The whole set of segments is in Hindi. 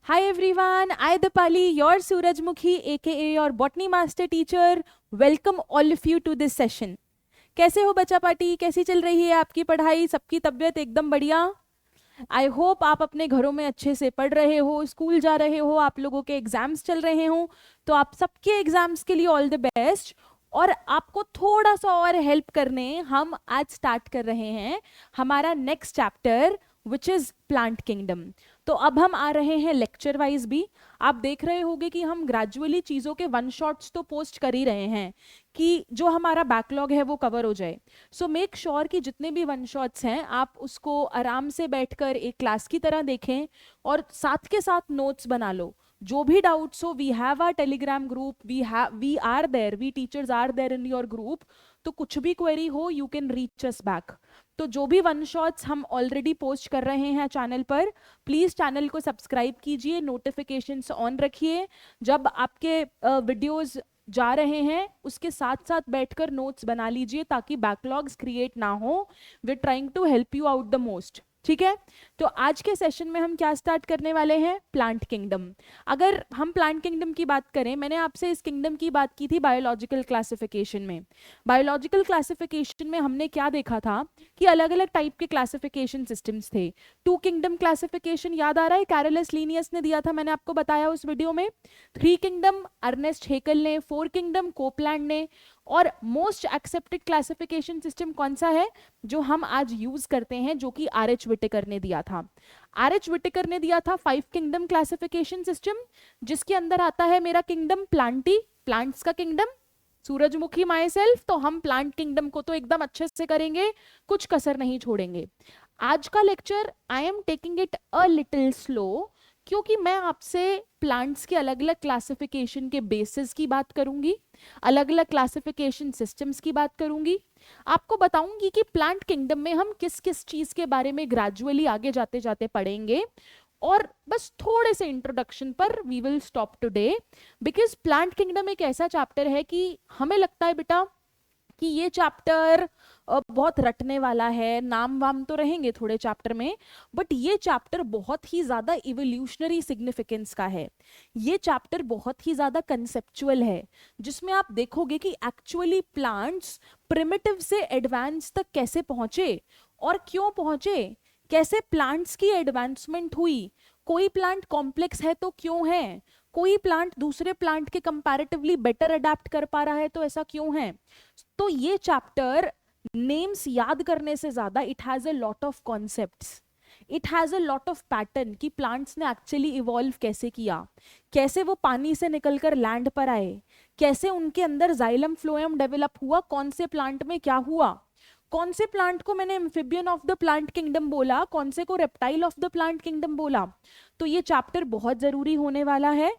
Hi everyone, I Dipali, your Surajmukhi aka your botany master teacher, welcome all of you to this session. कैसे हो बच्चा पार्टी? कैसी चल रही है आपकी पढ़ाई? सबकी तबीयत एकदम बढ़िया? आई होप आप अपने घरों में अच्छे से पढ़ रहे हो, स्कूल जा रहे हो, आप लोगों के एग्जाम्स चल रहे हो, तो आप सबके एग्जाम्स के लिए ऑल द बेस्ट। और आपको थोड़ा सा और हेल्प करने हम आज स्टार्ट कर रहे हैं हमारा next chapter which is plant kingdom. तो अब हम आ रहे हैं लेक्चर वाइज भी। आप देख रहे होंगे कि हम ग्रेजुअली चीज़ों के वन शॉट्स तो पोस्ट कर ही रहे हैं कि जो हमारा बैकलॉग है वो कवर हो जाए। सो मेक श्योर कि जितने भी वन शॉट्स हैं आप उसको आराम से बैठकर एक क्लास की तरह देखें और साथ के साथ नोट्स बना लो। जो भी डाउट्स हो, we have our Telegram group, we are there, we teachers are there in your group. तो कुछ भी क्वेरी हो you can reach us back. तो जो भी वन शॉट्स हम ऑलरेडी पोस्ट कर रहे हैं चैनल पर, प्लीज चैनल को सब्सक्राइब कीजिए, नोटिफिकेशंस ऑन रखिए। जब आपके वीडियोस जा रहे हैं उसके साथ साथ बैठकर नोट्स बना लीजिए ताकि बैकलॉग्स क्रिएट ना हो। We are trying to help you out the most. ठीक है, तो आज के सेशन में हम क्या स्टार्ट करने वाले हैं? Plant kingdom. अगर हम प्लांट किंगडम की बात करें, मैंने आपसे इस किंगडम की बात की थी बायोलॉजिकल क्लासिफिकेशन में। बायोलॉजिकल क्लासिफिकेशन में हमने क्या देखा था कि अलग अलग टाइप के क्लासिफिकेशन सिस्टम्स थे। टू किंगडम क्लासिफिकेशन याद आ रहा है, कैरोलस लीनियस ने दिया था, मैंने आपको बताया उस वीडियो में। थ्री किंगडम अर्नेस्ट हेकल ने, फोर किंगडम कोपलैंड ने, और मोस्ट एक्सेप्टेड क्लासिफिकेशन सिस्टम कौन सा है जो हम आज यूज करते हैं, जो कि आर.एच. विटेकर ने दिया था। आर.एच. विटेकर ने दिया था फाइव किंगडम क्लासिफिकेशन सिस्टम, जिसके अंदर आता है मेरा किंगडम प्लांटी, प्लांट्स का किंगडम, सूरजमुखी माई सेल्फ। तो हम प्लांट किंगडम को तो एकदम अच्छे से करेंगे, कुछ कसर नहीं छोड़ेंगे। आज का lecture I am taking it a little slow, क्योंकि मैं आपसे प्लांट्स के अलग अलग क्लासिफिकेशन के बेसिस की बात करूंगी, अलग अलग क्लासिफिकेशन सिस्टम्स की बात करूंगी, आपको बताऊंगी कि प्लांट किंगडम में हम किस किस चीज के बारे में ग्रेजुअली आगे जाते जाते पढ़ेंगे। और बस थोड़े से इंट्रोडक्शन पर we will stop today, because plant kingdom एक ऐसा चैप्टर है कि हमें लगता है बेटा कि ये चैप्टर बहुत रटने वाला है, नाम वाम तो रहेंगे थोड़े चैप्टर में, बट ये चैप्टर बहुत ही ज्यादा इवोल्यूशनरी सिग्निफिकेंस का है। ये चैप्टर बहुत ही ज्यादा कंसेप्चुअल है, जिसमें आप देखोगे कि एक्चुअली प्लांट्स प्रिमिटिव से एडवांस तक कैसे पहुंचे और क्यों पहुंचे, कैसे प्लांट्स की एडवांसमेंट हुई, कोई प्लांट कॉम्प्लेक्स है तो क्यों है, कोई प्लांट दूसरे प्लांट के कंपैरेटिवली बेटर अडेप्ट कर पा रहा है तो ऐसा क्यों है। तो ये चैप्टर नेम्स याद करने से ज्यादा it has a lot of concepts, it has a lot of pattern कि प्लांट्स ने एक्चुअली इवॉल्व कैसे किया, कैसे वो पानी से निकलकर लैंड पर आए, कैसे उनके अंदर जाइलम फ्लोएम डेवलप हुआ, कौन से प्लांट में क्या हुआ, कौन से प्लांट को मैंने amphibian of the plant kingdom बोला, कौन से को reptile of the plant kingdom बोला। तो ये चैप्टर बहुत जरूरी होने वाला है।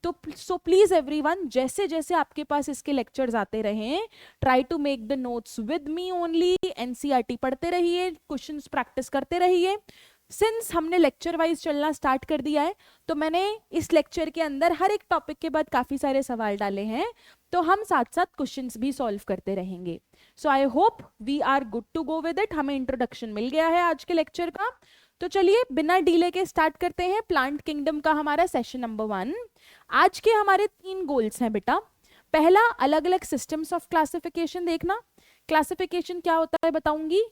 तो सो प्लीज एवरीवन, जैसे जैसे आपके पास इसके लेक्चर्स आते रहें, try to make the notes with me only, NCERT पढ़ते रहिए, क्वेश्चंस प्रैक्टिस करते रहिए। सिंस हमने लेक्चर वाइज चलना स्टार्ट कर दिया है, तो मैंने इस लेक्चर के अंदर हर एक टॉपिक के बाद काफी सारे सवाल डाले हैं, तो हम साथ साथ क्वेश्चंस भी सॉल्व करते रहेंगे। So I hope we are good to go with it. हमें इंट्रोडक्शन मिल गया है आज के लेक्चर का, तो चलिए बिना डीले के स्टार्ट करते हैं प्लांट किंगडम का हमारा सेशन नंबर 1। आज के हमारे 3 गोल्स हैं बेटा। पहला, अलग अलग सिस्टम्स ऑफ क्लासिफिकेशन देखना, क्लासिफिकेशन क्या होता है बताऊंगी।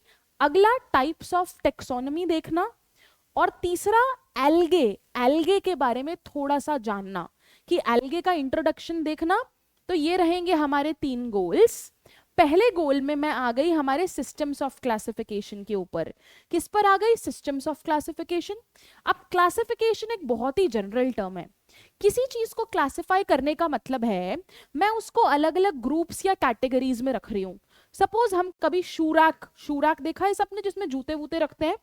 अगला, टाइप्स ऑफ टेक्सोनॉमी देखना, और तीसरा, एल्गे, एल्गे के बारे में थोड़ा सा जानना कि एल्गे का इंट्रोडक्शन देखना। तो ये रहेंगे हमारे 3 गोल्स। पहले गोल में मैं आ गई हमारे सिस्टम्स ऑफ क्लासिफिकेशन के ऊपर। किस पर आ गई? Systems of classification. अब क्लासिफिकेशन एक बहुत ही जनरल टर्म है। किसी चीज को क्लासिफाई करने का मतलब है मैं उसको अलग अलग ग्रुप्स या कैटेगरीज में रख रही हूँ। सपोज हम कभी शूरैक, शूरैक देखा है सबने, जिसमें जूते वूते रखते हैं,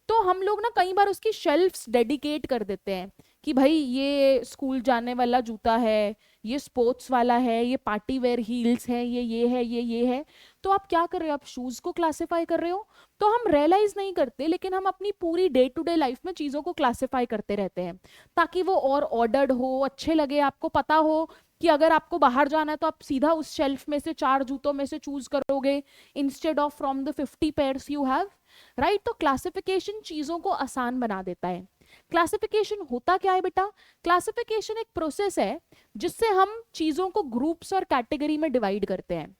तो हम लोग ना कई बार उसकी शेल्फ्स डेडिकेट कर देते हैं कि भाई ये स्कूल जाने वाला जूता है, ये स्पोर्ट्स वाला है, ये पार्टी वेयर हील्स है, ये है, ये है। तो आप क्या कर रहे हो? आप शूज को क्लासिफाई कर रहे हो। तो हम रियलाइज नहीं करते, लेकिन हम अपनी पूरी डे टू डे लाइफ में चीजों को क्लासिफाई करते रहते हैं ताकि वो और ऑर्डर्ड हो, अच्छे लगे, आपको पता हो कि अगर आपको बाहर जाना है तो आप सीधा उस शेल्फ में से 4 जूतों में से चूज करोगे instead of from the 50 pairs you have, right. तो क्लासिफिकेशन चीजों को आसान बना देता है। क्लासिफिकेशन होता क्या है बेटा? क्लासिफिकेशन एक प्रोसेस है जिससे हम चीजों को ग्रुप्स और कैटेगरी में डिवाइड करते हैं।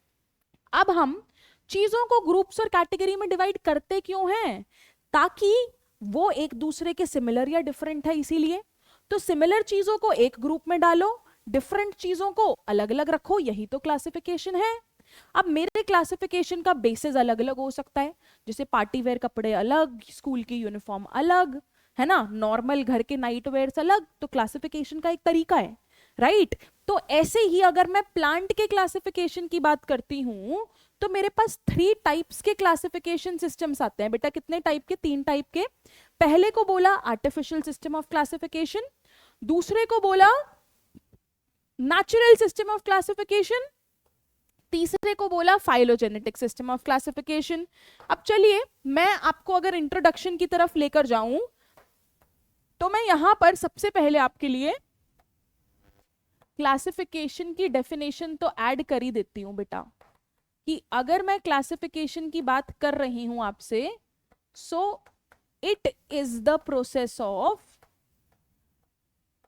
अब हम चीजों को ग्रुप्स और कैटेगरी में डिवाइड करते क्यों हैं? ताकि वो एक दूसरे के सिमिलर या डिफरेंट है, इसीलिए। तो सिमिलर चीजों को एक ग्रुप में डालो, डिफरेंट चीजों को अलग अलग रखो, यही तो क्लासिफिकेशन है। अब मेरे क्लासिफिकेशन का बेसिस अलग अलग हो सकता है, जैसे पार्टी वेयर कपड़े अलग, स्कूल की यूनिफॉर्म अलग, है ना, नॉर्मल घर के नाइट वेयर्स अलग, तो क्लासिफिकेशन का एक तरीका है, राइट। तो ऐसे ही अगर मैं प्लांट के क्लासिफिकेशन की बात करती हूं तो मेरे पास 3 टाइप्स के क्लासिफिकेशन सिस्टम्स आते हैं बेटा। कितने टाइप के? 3 टाइप के। पहले को बोला आर्टिफिशियल सिस्टम ऑफ क्लासिफिकेशन, दूसरे को बोला नेचुरल सिस्टम ऑफ क्लासिफिकेशन, तीसरे को बोला फाइलोजेनेटिक सिस्टम ऑफ क्लासिफिकेशन। अब चलिए मैं आपको अगर इंट्रोडक्शन की तरफ लेकर जाऊं तो मैं यहां पर सबसे पहले आपके लिए क्लासिफिकेशन की डेफिनेशन तो ऐड कर ही देती हूं बेटा, कि अगर मैं क्लासिफिकेशन की बात कर रही हूं आपसे, so it is the process of,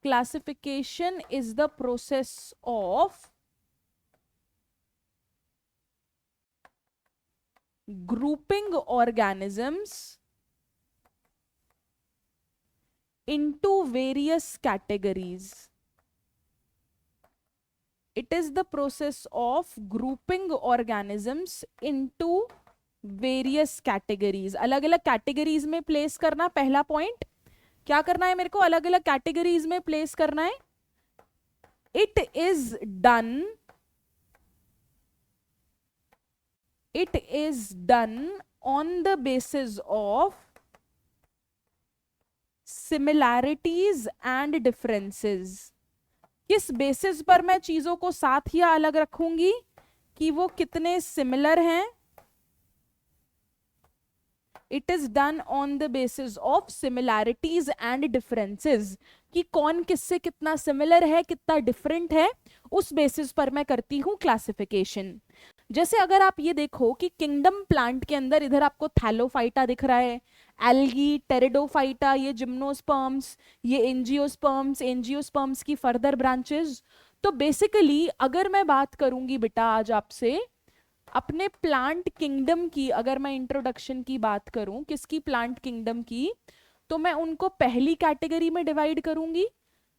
classification is the process of grouping organisms into various categories. It is the process of grouping organisms into various categories. अलग अलग कैटेगरीज में प्लेस करना, पहला पॉइंट। क्या करना है मेरे को? अलग अलग कैटेगरीज में प्लेस करना है। It is done on the basis of similarities and differences. किस बेसिस पर मैं चीजों को साथ या अलग रखूंगी? कि वो कितने सिमिलर हैं। It is done on the basis of similarities and differences, कि कौन किससे कितना सिमिलर है, कितना डिफरेंट है, उस बेसिस पर मैं करती हूं क्लासिफिकेशन। जैसे अगर आप ये देखो कि किंगडम प्लांट के अंदर इधर आपको थैलोफाइटा दिख रहा है, एल्गी, टेरिडोफाइटा, ये जिम्नोस्पर्म्स, ये एंजियोस्पर्म्स की फर्दर ब्रांचेस। तो बेसिकली अगर मैं बात करूंगी बेटा आज आपसे अपने प्लांट किंगडम की, अगर मैं इंट्रोडक्शन की बात करूं, किसकी? प्लांट किंगडम की, तो मैं उनको पहली कैटेगरी में डिवाइड करूंगी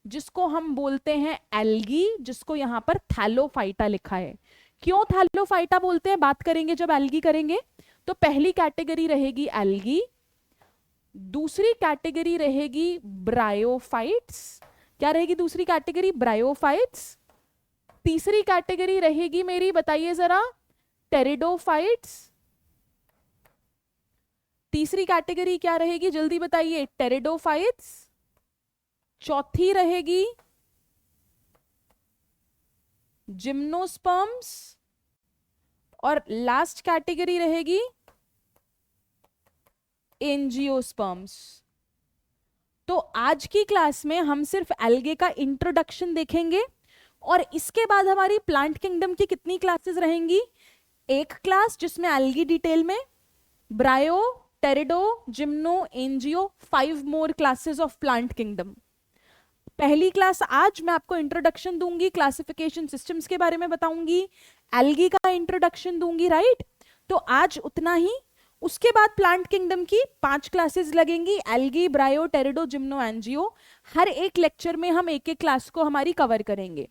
जिसको हम बोलते हैं एल्गी, जिसको यहां पर थैलोफाइटा लिखा है। क्यों थैलोफाइटा बोलते हैं, बात करेंगे जब एल्गी करेंगे। तो पहली कैटेगरी रहेगी एल्गी, दूसरी कैटेगरी रहेगी ब्रायोफाइट्स। क्या रहेगी दूसरी कैटेगरी? ब्रायोफाइट्स। तीसरी कैटेगरी रहेगी मेरी, बताइए जरा, टेरिडोफाइट्स। तीसरी कैटेगरी क्या रहेगी, जल्दी बताइए? टेरिडोफाइट्स। चौथी रहेगी जिम्नोस्पर्म्स, और लास्ट कैटेगरी रहेगी एंजियोस्पर्म्स। तो आज की क्लास में हम सिर्फ एल्गे का इंट्रोडक्शन देखेंगे, और इसके बाद हमारी प्लांट किंगडम की कितनी क्लासेस रहेंगी? एक क्लास जिसमें एल्गी डिटेल में, bryo, pterido, gymno, angio, 5 more classes of plant kingdom. पहली क्लास आज मैं आपको इंट्रोडक्शन दूंगी, क्लासिफिकेशन सिस्टम्स के बारे में बताऊंगी, एल्गी का इंट्रोडक्शन दूंगी, राइट। तो आज उतना ही। उसके बाद प्लांट किंगडम की 5 क्लासेस लगेंगी, एल्गी, ब्रायो, टेरिडो, जिम्नो, एंजियो। हर एक लेक्चर में हम एक एक क्लास को हमारी कवर करेंगे।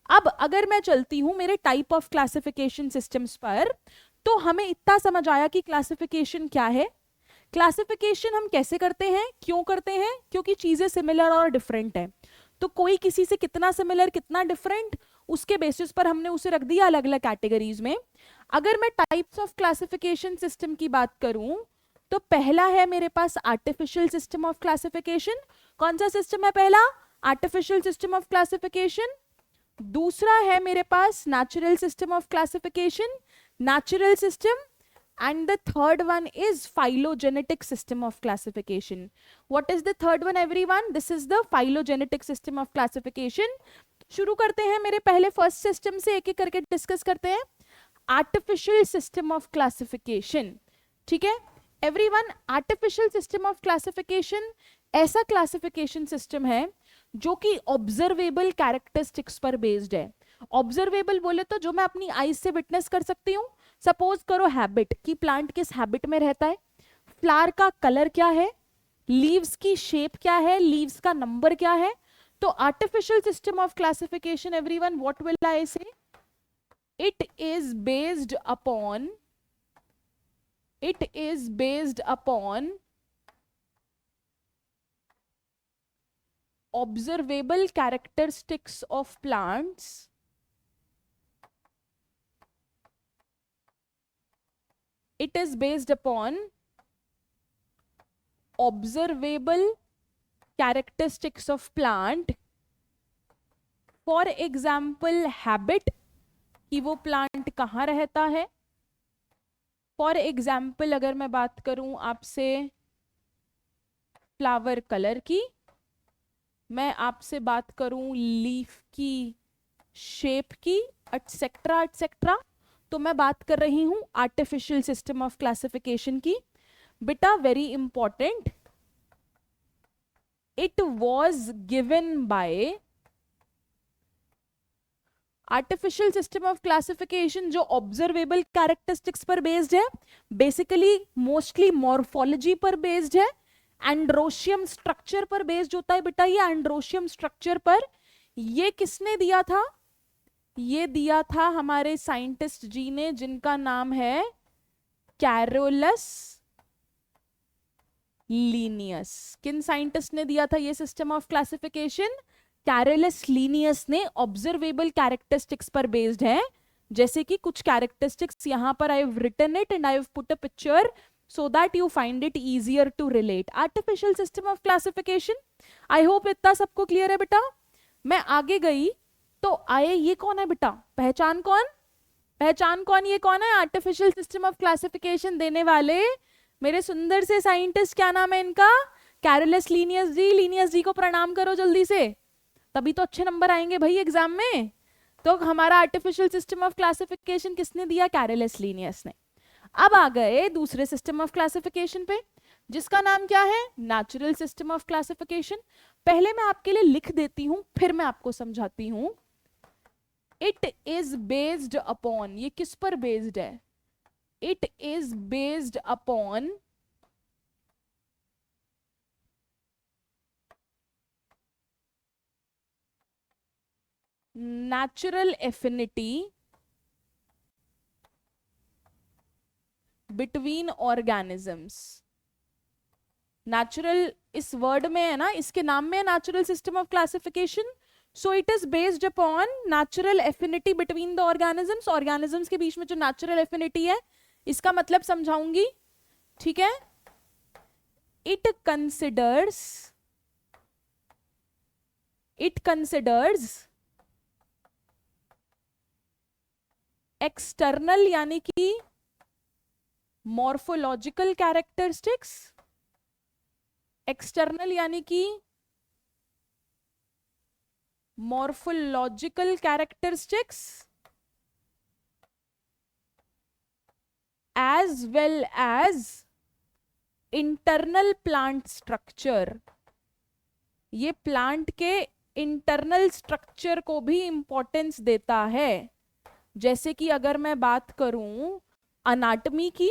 अब अगर मैं चलती हूं मेरे टाइप ऑफ क्लासिफिकेशन सिस्टम्स पर, तो हमें इतना समझ आया कि क्लासिफिकेशन क्या है। क्लासिफिकेशन हम कैसे करते हैं, क्यों करते हैं? क्योंकि चीजें सिमिलर और डिफरेंट है। तो कोई किसी से कितना सिमिलर, कितना डिफरेंट, उसके बेसिस पर हमने उसे रख दिया अलग अलग कैटेगरीज में। अगर मैं टाइप्स ऑफ क्लासिफिकेशन सिस्टम की बात करूं तो पहला है मेरे पास आर्टिफिशियल सिस्टम ऑफ क्लासिफिकेशन। कौन सा सिस्टम है पहला? Artificial system of classification. दूसरा है मेरे पास natural system of classification, natural system. And the third one is phylogenetic system of classification. What is the third one everyone? This is the phylogenetic system of classification. शुरू करते हैं मेरे पहले फर्स्ट सिस्टम से, एक एक करके डिस्कस करते हैं। आर्टिफिशियल सिस्टम ऑफ क्लासिफिकेशन, ठीक है। Everyone, artificial system of classification ऐसा क्लासिफिकेशन सिस्टम है जो कि ऑब्जर्वेबल कैरेक्टरिस्टिक्स पर बेस्ड है। ऑब्जर्वेबल बोले तो जो मैं अपनी आईज से विटनेस कर सकती हूँ। सपोज करो हैबिट, कि प्लांट किस हैबिट में रहता है, फ्लावर का कलर क्या है, लीव्स की शेप क्या है, लीव्स का नंबर क्या है। तो artificial system of classification everyone, what will I say, it is based upon observable characteristics of plants it is based upon observable characteristics of plant, for example habit, कि वो प्लांट कहाँ रहता है। फॉर एग्जाम्पल अगर मैं बात करूं आपसे फ्लावर कलर की, मैं आपसे बात करूं लीफ की शेप की, एटसेट्रा एटसेट्रा, तो मैं बात कर रही हूं आर्टिफिशियल सिस्टम ऑफ क्लासिफिकेशन की। बेटा very important, it was given by artificial system of classification जो ऑब्जर्वेबल कैरेक्टरिस्टिक्स पर बेस्ड है, बेसिकली मोस्टली मॉर्फोलॉजी पर बेस्ड है, एंड्रोशियम स्ट्रक्चर पर बेस्ड होता है। बेटा ये एंड्रोशियम स्ट्रक्चर पर ये किसने दिया था, ये दिया था हमारे साइंटिस्ट जी ने, जिनका नाम है कैरोलस लीनियस। किन साइंटिस्ट ने दिया था ये system of classification, Carolus Linnaeus ने। ऑब्जर्वेबल कैरेक्टरिस्टिक्स पर बेस्ड है, जैसे कि कुछ कैरेक्टरिस्टिक्स यहां पर I have written it and I have put a picture so that you find it easier to relate. Artificial system of classification, I hope इतना सबको क्लियर है बेटा। मैं आगे गई तो आए, ये कौन है बेटा, पहचान कौन, पहचान कौन, ये कौन है आर्टिफिशियल सिस्टम ऑफ क्लासिफिकेशन देने वाले मेरे सुंदर से साइंटिस्ट, क्या नाम है इनका, कैरोलस लीनियस जी। लीनियस जी को प्रणाम करो जल्दी से, तभी तो अच्छे नंबर आएंगे भाई एग्जाम में। तो हमारा आर्टिफिशियल सिस्टम ऑफ क्लासिफिकेशन किसने दिया, कैरोलस लीनियस ने। अब आ गए दूसरे सिस्टम ऑफ क्लासिफिकेशन पे, जिसका नाम क्या है, नेचुरल सिस्टम ऑफ क्लासिफिकेशन। पहले मैं आपके लिए लिख देती हूं, फिर मैं आपको समझाती हूं। इट इज बेस्ड अपॉन, ये किस पर बेस्ड है, it is based upon natural affinity between organisms. Natural इस वर्ड में है ना, इसके नाम में है natural system of classification. So it is based upon natural affinity between the organisms. Organisms के बीच में जो नेचुरल एफिनिटी है, इसका मतलब समझाऊंगी, ठीक है। इट कंसिडर्स एक्सटर्नल यानी कि मॉर्फोलॉजिकल कैरेक्टरिस्टिक्स, एक्सटर्नल यानी कि morphological characteristics as well as internal plant structure. ये प्लांट के इंटरनल स्ट्रक्चर को भी इंपॉर्टेंस देता है। जैसे कि अगर मैं बात करूं अनाटमी की,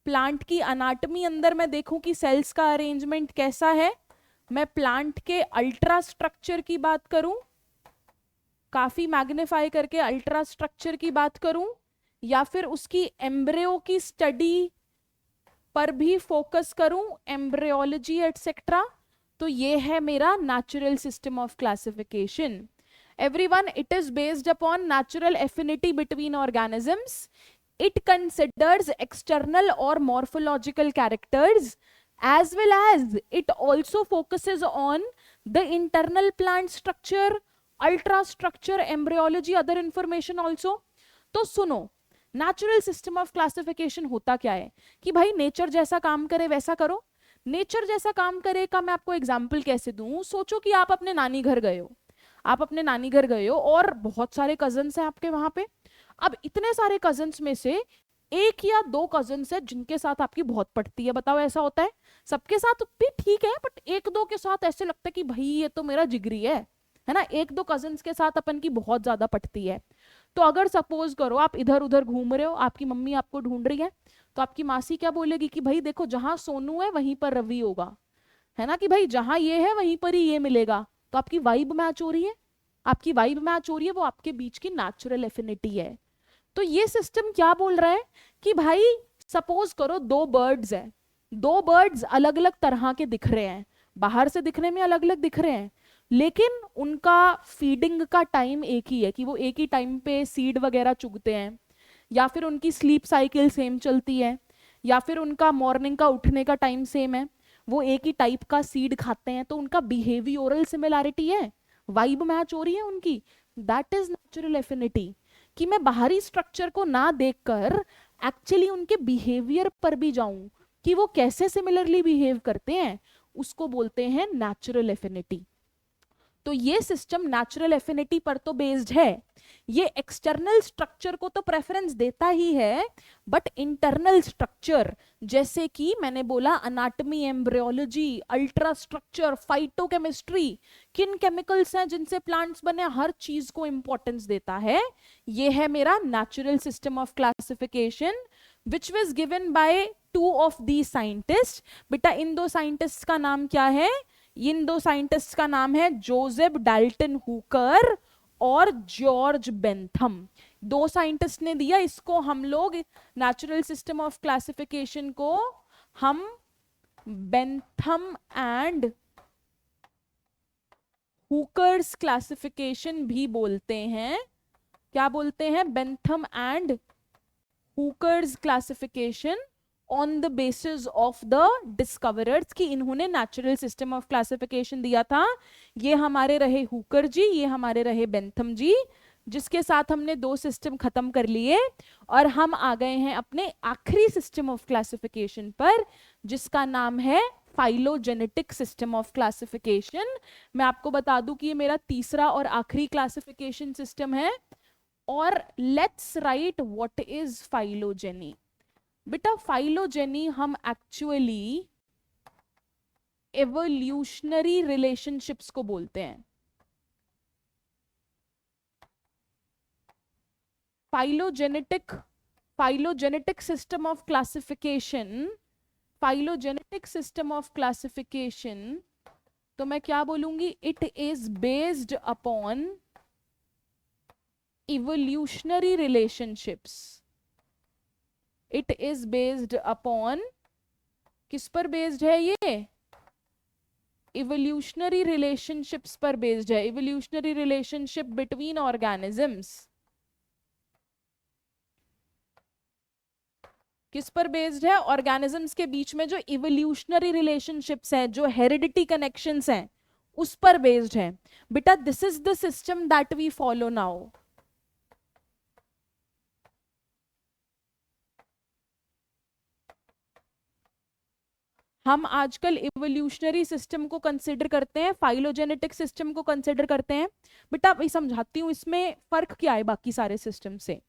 प्लांट की अनाटमी अंदर मैं देखूं कि सेल्स का अरेंजमेंट कैसा है, मैं प्लांट के अल्ट्रा स्ट्रक्चर की बात करूं, काफी मैग्नीफाई करके अल्ट्रा स्ट्रक्चर की बात करूं, या फिर उसकी एम्ब्रियो की स्टडी पर भी फोकस करूं, एम्ब्रियोलॉजी एटसेट्रा, तो ये है मेरा natural system of classification. Everyone, it is based upon natural affinity between organisms. It considers external or morphological characters, as well as it also focuses on the internal plant structure, ultrastructure, embryology, other information also. तो सुनो, नेचुरल सिस्टम ऑफ क्लासिफिकेशन होता क्या है कि भाई नेचर जैसा काम करे वैसा करो। नेचर जैसा काम करे का मैं आपको एग्जाम्पल कैसे दूं। सोचो कि आप अपने नानी घर गए हो, आप अपने नानी घर गए हो और बहुत सारे कजन्स हैं आपके वहां पे। अब इतने सारे कजन्स में से एक या दो कजिन्स है जिनके साथ आपकी बहुत पटती है, बताओ ऐसा होता है? सबके साथ भी ठीक है, बट एक दो के साथ ऐसे लगता है कि भाई ये तो मेरा जिगरी है ना। एक दो कजिन्स के साथ अपन की बहुत ज्यादा पटती है। तो अगर सपोज करो आप इधर उधर घूम रहे हो, आपकी मम्मी आपको ढूंढ रही है, तो आपकी मासी क्या बोलेगी कि भाई देखो जहां सोनू है वहीं पर रवि होगा, है ना, कि भाई जहां ये है वहीं पर ही ये मिलेगा। तो आपकी वाइब मैच हो रही है, आपकी वाइब मैच हो रही है, वो आपके बीच की नेचुरल एफिनिटी है। तो ये सिस्टम क्या बोल रहा है कि भाई सपोज करो दो बर्ड्स हैं, दो बर्ड्स अलग अलग तरह के दिख रहे हैं, बाहर से दिखने में अलग अलग दिख रहे हैं, लेकिन उनका फीडिंग का टाइम एक ही है, कि वो एक ही टाइम पे सीड वगैरह चुगते हैं, या फिर उनकी स्लीप साइकिल सेम चलती है, या फिर उनका मॉर्निंग का उठने का टाइम सेम है, वो एक ही टाइप का सीड खाते हैं, तो उनका बिहेवियरल सिमिलैरिटी है, वाइब मैच हो रही है उनकी। दैट इज नेचुरल एफिनिटी, कि मैं बाहरी स्ट्रक्चर को ना देखकर एक्चुअली उनके बिहेवियर पर भी जाऊं कि वो कैसे सिमिलरली बिहेव करते हैं, उसको बोलते हैं नेचुरल एफिनिटी। तो ये सिस्टम नेचुरल एफिनिटी पर तो बेस्ड है, ये एक्सटर्नल स्ट्रक्चर को तो प्रेफरेंस देता ही है, बट इंटरनल स्ट्रक्चर जैसे कि मैंने बोला anatomy, embryology, ultra structure, phytochemistry, किन केमिकल्स हैं जिनसे प्लांट्स बने, हर चीज को इंपॉर्टेंस देता है। ये है मेरा natural system of classification which was given by two of the scientist. बेटा इन दो साइंटिस्ट का नाम क्या है? इन दो साइंटिस्ट का नाम है जोसेफ डाल्टन हुकर और जॉर्ज बेंथम। दो साइंटिस्ट ने दिया इसको, हम लोग नेचुरल सिस्टम ऑफ क्लासिफिकेशन को हम बेंथम एंड हुकर्स क्लासिफिकेशन भी बोलते हैं। क्या बोलते हैं? Bentham and hookers classification on the basis of the discoverers, कि इन्होंने नेचुरल सिस्टम ऑफ क्लासिफिकेशन दिया था। ये हमारे रहे हुकर जी, ये हमारे रहे बेंथम जी, जिसके साथ हमने दो सिस्टम खत्म कर लिए और हम आ गए हैं अपने आखिरी सिस्टम ऑफ क्लासिफिकेशन पर, जिसका नाम है फाइलोजेनेटिक सिस्टम ऑफ क्लासिफिकेशन। मैं आपको बता दूं कि ये मेरा तीसरा और आखिरी क्लासिफिकेशन सिस्टम है। और let's write what is phylogeny. बेटा फाइलोजेनी हम एक्चुअली एवोल्यूशनरी रिलेशनशिप्स को बोलते हैं। Phylogenetic system of classification, phylogenetic system of classification, तो मैं क्या बोलूंगी? It is based upon evolutionary relationships। it is based upon, किस पर बेस्ड है ये? evolutionary relationships पर बेस्ड है, evolutionary relationship between organisms। किस पर बेस्ड है? ऑर्गेनिजम्स के बीच में जो इवोल्यूशनरी रिलेशनशिप्स हैं, जो हेरिडिटी कनेक्शंस हैं, उस पर बेस्ड है। बेटा this is the system that we follow now. हम आजकल इवोल्यूशनरी सिस्टम को कंसिडर करते हैं, फाइलोजेनेटिक सिस्टम को कंसिडर करते हैं। बेटा मैं समझाती हूँ इसमें फर्क क्या है बाकी सारे सिस्टम से।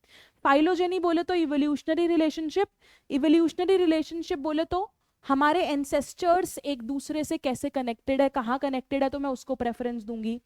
फाइलोजेनी बोले तो इवोल्यूशनरी रिलेशनशिप, इवोल्यूशनरी रिलेशनशिप बोले तो हमारे एंसेस्टर्स एक दूसरे से कैसे कनेक्टेड है, कहाँ कनेक्टेड है, तो मैं उसको प्रेफरेंस दूंगी।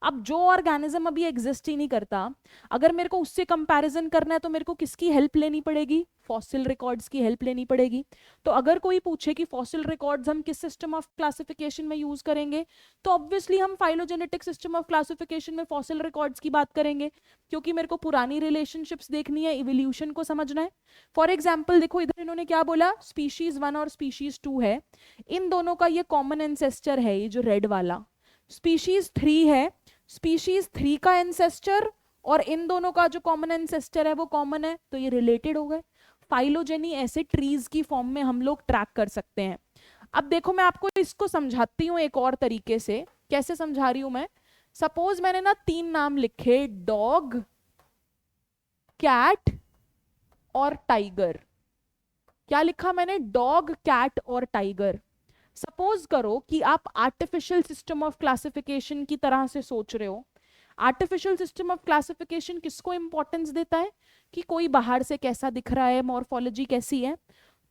अब जो ऑर्गेनिज्म अभी एग्जिस्ट ही नहीं करता, अगर मेरे को उससे कंपैरिजन करना है तो मेरे को किसकी हेल्प लेनी पड़ेगी? फॉसिल रिकॉर्ड्स की हेल्प लेनी पड़ेगी। तो अगर कोई पूछे कि फॉसिल रिकॉर्ड्स हम किस सिस्टम ऑफ क्लासिफिकेशन में यूज करेंगे, तो ऑब्वियसली हम फाइलोजेनेटिक सिस्टम ऑफ क्लासिफिकेशन में फॉसिल रिकॉर्ड्स की बात करेंगे, क्योंकि मेरे को पुरानी रिलेशनशिप्स देखनी है, इवोल्यूशन को समझना है। फॉर एग्जाम्पल देखो इधर इन्होंने क्या बोला, स्पीशीज 1 और स्पीशीज 2 है, इन दोनों का ये कॉमन एंसेस्टर है, ये जो रेड वाला। स्पीशीज 3 है, स्पीशीज 3 का एंसेस्टर और इन दोनों का जो कॉमन एंसेस्टर है वो कॉमन है, तो ये रिलेटेड हो गए। फाइलोजेनी ऐसे ट्रीज की फॉर्म में हम लोग ट्रैक कर सकते हैं। अब देखो मैं आपको इसको समझाती हूँ एक और तरीके से। कैसे समझा रही हूं मैं? सपोज मैंने ना 3 नाम लिखे, डॉग, कैट और टाइगर। क्या लिखा मैंने? डॉग, कैट और टाइगर। सपोज करो कि आप आर्टिफिशियल सिस्टम ऑफ क्लासिफिकेशन की तरह से सोच रहे हो। आर्टिफिशियल सिस्टम ऑफ क्लासिफिकेशन किसको इंपॉर्टेंस देता है कि कोई बाहर से कैसा दिख रहा है, मॉर्फोलॉजी कैसी है।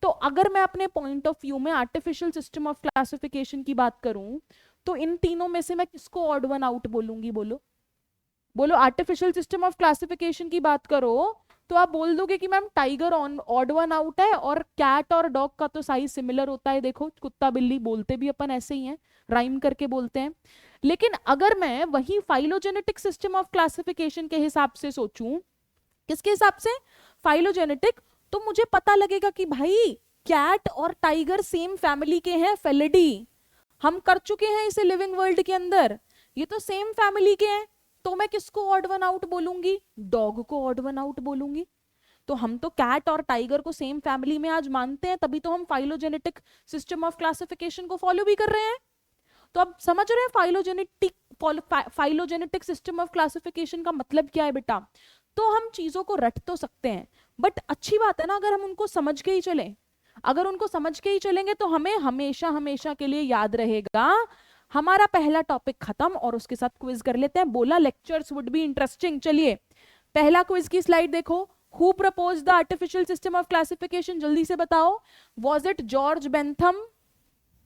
तो अगर मैं अपने पॉइंट ऑफ व्यू में आर्टिफिशियल सिस्टम ऑफ क्लासिफिकेशन की बात करूं तो इन तीनों में से मैं किसको ऑड वन आउट बोलूंगी? बोलो बोलो। आर्टिफिशियल सिस्टम ऑफ क्लासिफिकेशन की बात करो तो आप बोल दोगे कि ma'am tiger on odd one out है और कैट और डॉग का तो साइज सिमिलर होता है, देखो कुत्ता बिल्ली बोलते भी अपन ऐसे ही हैं, राइम करके बोलते हैं। लेकिन अगर मैं वही फाइलोजेनेटिक सिस्टम ऑफ क्लासिफिकेशन के हिसाब से सोचूं, किसके हिसाब से? फाइलोजेनेटिक, तो मुझे पता लगेगा कि भाई कैट और टाइगर सेम फैमिली के हैं, फेलिडी। हम कर चुके हैं इसे लिविंग वर्ल्ड के अंदर, ये तो सेम फैमिली के हैं। तो मैं किसको ऑड वन आउट बोलूंगी? डॉग को ऑड वन आउट बोलूंगी। तो हम तो कैट और टाइगर को सेम फैमिली में आज मानते हैं, तभी तो हम फाइलोजेनेटिक सिस्टम ऑफ क्लासिफिकेशन को फॉलो भी कर रहे हैं। तो अब समझ रहे हैं फाइलोजेनेटिक सिस्टम ऑफ क्लासिफिकेशन का मतलब क्या है बेटा? तो हम चीजों को रट तो सकते हैं, बट अच्छी बात है ना अगर हम उनको समझ के ही चलें। अगर उनको समझ के ही चलेंगे तो हमें हमेशा हमेशा के लिए याद रहेगा। हमारा पहला टॉपिक खत्म और उसके साथ क्विज कर लेते हैं। बोला लेक्चर्स वुड बी इंटरेस्टिंग। चलिए पहला क्विज की स्लाइड देखो। Who propose the artificial system of classification? जल्दी से बताओ। Was it George Bentham?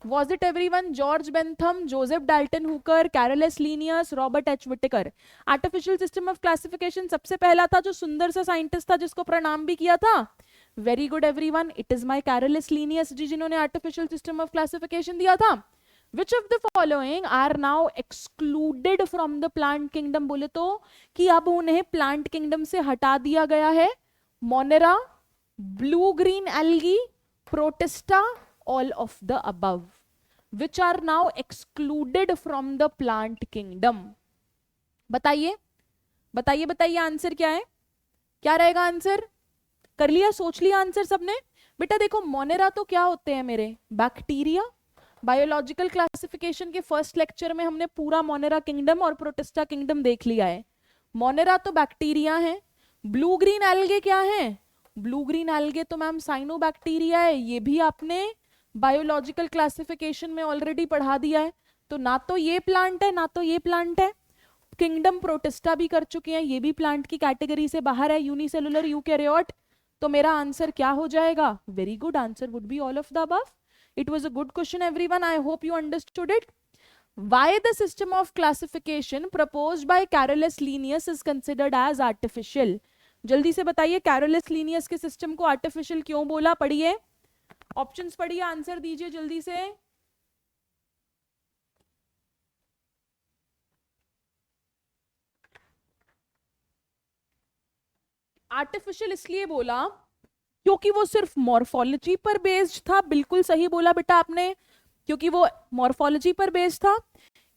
Was it everyone? George Bentham, Joseph Dalton Hooker, Carolus Linnaeus, Robert H Whittaker. Artificial system of classification सबसे पहला था जो सुंदर सा साइंटिस्ट था जिसको प्रणाम भी किया था। Very good everyone, it is my Carolus Linnaeus ji, जिन्होंने आर्टिफिशियल सिस्टम ऑफ क्लासिफिकेशन दिया था। Which of the following are now excluded from the plant kingdom? बोले तो कि अब उन्हें प्लांट किंगडम से हटा दिया गया है। Monera, blue green algae, protista, all of the above which are now excluded from the plant kingdom। बताइए बताइए बताइए आंसर क्या है? क्या रहेगा आंसर? कर लिया, सोच लिया आंसर सबने? बेटा देखो मोनेरा तो क्या होते हैं मेरे? बैक्टीरिया। बायोलॉजिकल क्लासिफिकेशन के फर्स्ट लेक्चर में हमने पूरा मोनेरा किंगडम और प्रोटिस्टा किंगडम देख लिया है। मोनेरा तो बैक्टीरिया है। ब्लू ग्रीन एल्गे क्या है? ब्लू ग्रीन एल्गे तो मैम साइनोबैक्टीरिया है, ये भी आपने बायोलॉजिकल क्लासिफिकेशन में ऑलरेडी पढ़ा दिया है। तो ना तो ये प्लांट है ना तो ये प्लांट है। किंगडम प्रोटिस्टा भी कर चुके हैं, ये भी प्लांट की कैटेगरी से बाहर है, यूनिसेलुलर यूकैरियोट। तो मेरा आंसर क्या हो जाएगा? Very good, answer would be all of the above. It was a good question everyone, I hope you understood it. Why the system of classification proposed by Carolus Linnaeus is considered as artificial? जल्दी से बताइए कैरोलस लीनियस के सिस्टम को आर्टिफिशियल क्यों बोला? पढ़िए, ऑप्शंस पढ़िए, आंसर दीजिए जल्दी से। आर्टिफिशियल इसलिए बोला क्योंकि वो सिर्फ मॉर्फोलॉजी पर बेस्ड था। बिल्कुल सही बोला बेटा आपने, क्योंकि वो मॉर्फोलॉजी पर बेस्ड था।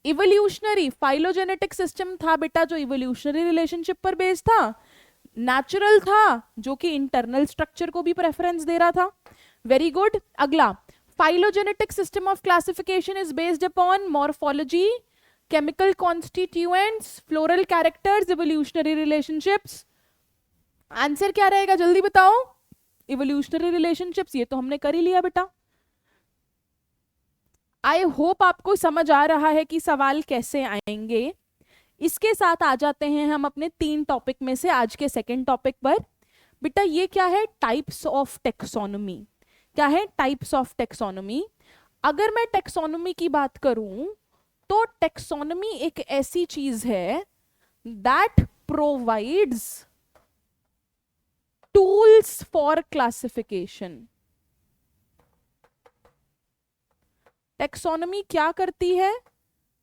इवोल्यूशनरी फाइलोजेनेटिक सिस्टम था बेटा जो इवोल्यूशनरी रिलेशनशिप पर बेस्ड था। नेचुरल था जो कि इंटरनल स्ट्रक्चर को भी प्रेफरेंस दे रहा था। Very good. अगला, phylogenetic system of classification is based upon morphology, chemical constituents, floral characters, evolutionary relationships. Answer क्या रहेगा जल्दी बताओ? इवोल्यूशनरी रिलेशनशिप्स, ये तो हमने कर ही लिया बेटा। आई होप आपको समझ आ रहा है कि सवाल कैसे आएंगे। इसके साथ आ जाते हैं हम अपने 3 टॉपिक में से आज के सेकंड टॉपिक पर। बेटा ये क्या है? Types of taxonomy. क्या है? Types of taxonomy. अगर मैं टेक्सोनोमी की बात करूं तो टेक्सोनोमी एक ऐसी चीज है that provides tools for classification. Taxonomy क्या करती है?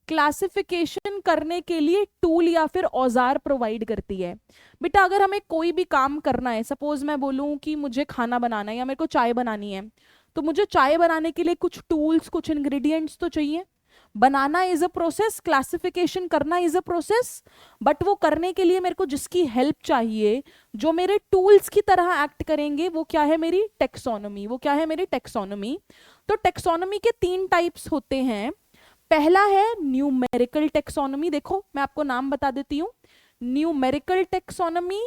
क्लासिफिकेशन करने के लिए टूल या फिर औजार प्रोवाइड करती है। बेटा अगर हमें कोई भी काम करना है, सपोज मैं बोलूं कि मुझे खाना बनाना है या मेरे को चाय बनानी है, तो मुझे चाय बनाने के लिए कुछ टूल्स, कुछ इंग्रेडिएंट्स तो चाहिए। बनाना इज अ प्रोसेस, क्लासिफिकेशन करना इज अ प्रोसेस, बट वो करने के लिए मेरे को जिसकी हेल्प चाहिए, जो मेरे टूल्स की तरह एक्ट करेंगे, वो क्या है? मेरी टेक्सोनोमी। वो क्या है? मेरी टेक्सोनोमी। तो टेक्सोनोमी के 3 टाइप्स होते हैं। पहला है न्यूमेरिकल टेक्सोनोमी। देखो मैं आपको नाम बता देती हूँ, न्यूमेरिकल टेक्सोनोमी,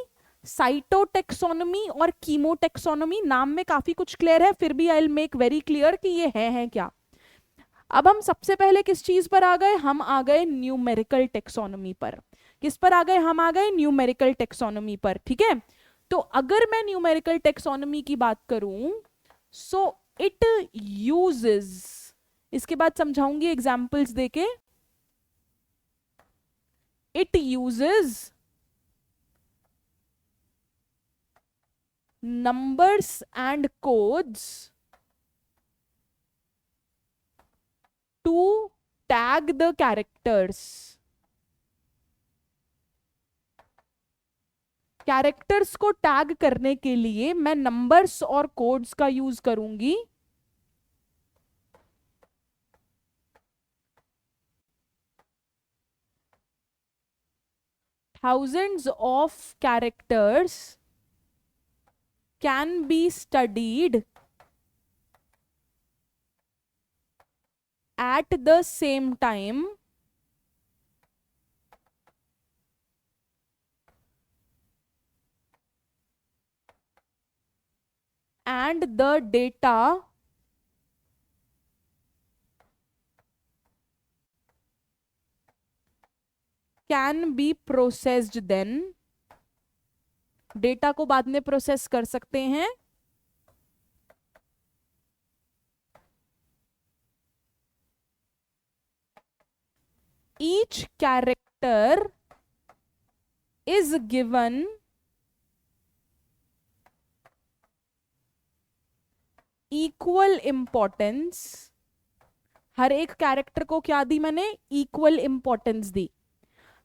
साइटोटेक्सोनोमी और कीमोटेक्सोनोमी। नाम में काफी कुछ क्लियर है, फिर भी I will make very clear कि ये है क्या। अब हम सबसे पहले किस चीज पर आ गए? हम आ गए न्यूमेरिकल टेक्सोनोमी पर। किस पर आ गए हम? आ गए न्यूमेरिकल टेक्सोनोमी पर, ठीक है। तो अगर मैं न्यूमेरिकल टेक्सोनोमी की बात करूं, सो इट यूजेस, इसके बाद समझाऊंगी एग्जाम्पल्स देके, it uses numbers and codes to tag the characters. Characters को टैग करने के लिए मैं नंबर्स और कोड्स का यूज करूंगी। thousands of characters can be studied at the same time and the data can be processed then। Data को बाद में प्रोसेस कर सकते हैं। each character is given equal importance। हर एक कैरेक्टर को क्या दी मैंने? इक्वल इंपॉर्टेंस दी।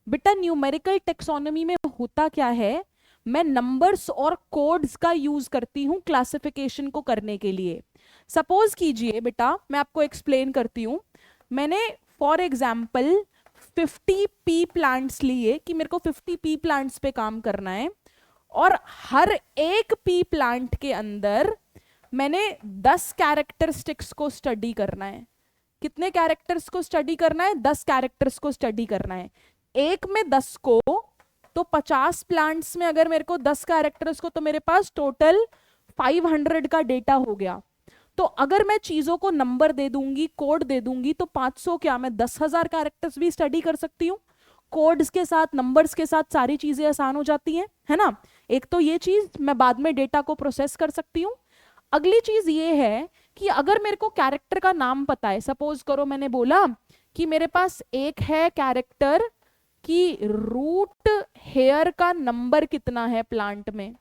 बेटा न्यूमेरिकल टेक्सोनोमी में होता क्या है, मैं नंबर्स और कोड्स का यूज करती हूं क्लासिफिकेशन को करने के लिए। सपोज कीजिए बेटा, मैं आपको एक्सप्लेन करती हूं, मैंने फॉर एग्जाम्पल 50 पी प्लांट्स लिए कि मेरे को 50 पी प्लांट्स पे काम करना है, और हर एक पी प्लांट के अंदर मैंने 10 कैरेक्टरिस्टिक्स को स्टडी करना है। कितने कैरेक्टर्स को स्टडी करना है? 10 कैरेक्टर्स को स्टडी करना है। एक में 10 को, तो 50 प्लांट्स में अगर मेरे को 10 कैरेक्टर्स को, तो मेरे पास टोटल 500 का डेटा हो गया। तो अगर मैं चीजों को नंबर दे दूंगी, कोड दे दूंगी, तो 500 क्या, मैं 10,000 कैरेक्टर्स भी स्टडी कर सकती हूँ। कोड्स के साथ, नंबर्स के साथ सारी चीजें आसान हो जाती हैं, है ना। एक तो ये चीज, मैं बाद में डेटा को प्रोसेस कर सकती हूँ। अगली चीज ये है कि अगर मेरे को कैरेक्टर का नाम पता है, सपोज करो मैंने बोला कि मेरे पास एक है कैरेक्टर कि रूट हेयर का नंबर कितना है प्लांट में,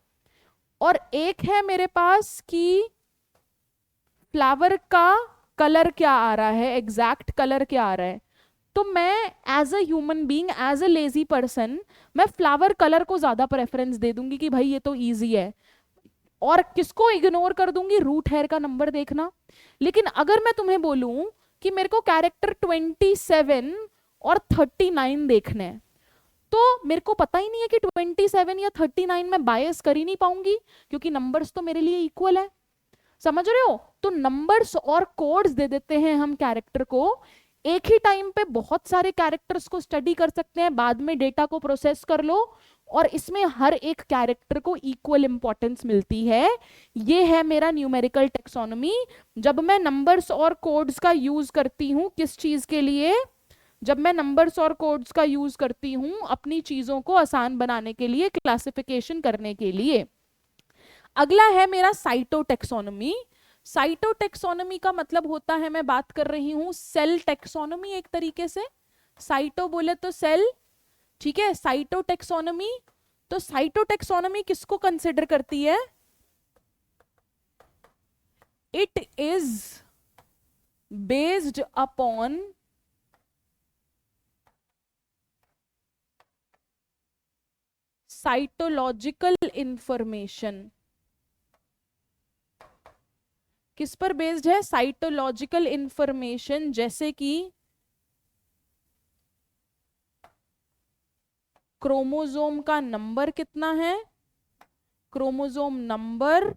और एक है मेरे पास कि फ्लावर का कलर क्या आ रहा है, एग्जैक्ट कलर क्या आ रहा है। तो मैं as a human being, as a lazy person, मैं फ्लावर कलर को ज्यादा प्रेफरेंस दे दूंगी कि भाई ये तो इजी है, और किसको इग्नोर कर दूंगी? रूट हेयर का नंबर देखना। लेकिन अगर मैं तुम्हें बोलूं कि मेरे को कैरेक्टर 27 और 39 देखने हैं, तो मेरे को पता ही नहीं है कि 27 या 39 में बायस कर ही नहीं पाऊंगी, क्योंकि नंबर्स तो मेरे लिए इक्वल है। समझ रहे हो? तो नंबर्स और कोड्स दे देते हैं हम कैरेक्टर को। एक ही टाइम पे बहुत सारे कैरेक्टर्स को स्टडी कर सकते हैं, बाद में डेटा को प्रोसेस कर लो, और इसमें हर एक कैरेक्टर को इक्वल इंपॉर्टेंस मिलती है। ये है मेरा न्यूमेरिकल टेक्सोनोमी। जब मैं नंबर्स और कोड्स का यूज करती हूँ, किस चीज के लिए? जब मैं नंबर्स और कोड्स का यूज करती हूँ अपनी चीजों को आसान बनाने के लिए, क्लासिफिकेशन करने के लिए। अगला है मेरा साइटोटेक्सोनोमी। साइटोटेक्सोनोमी का मतलब होता है, मैं बात कर रही हूं सेल टेक्सोनोमी एक तरीके से। साइटो बोले तो सेल, ठीक है। साइटोटेक्सोनोमी, तो साइटोटेक्सोनोमी किसको कंसिडर करती है? It is based upon cytological information. किस पर बेस्ड है? साइटोलॉजिकल इंफॉर्मेशन, जैसे कि क्रोमोसोम का नंबर कितना है, क्रोमोसोम नंबर,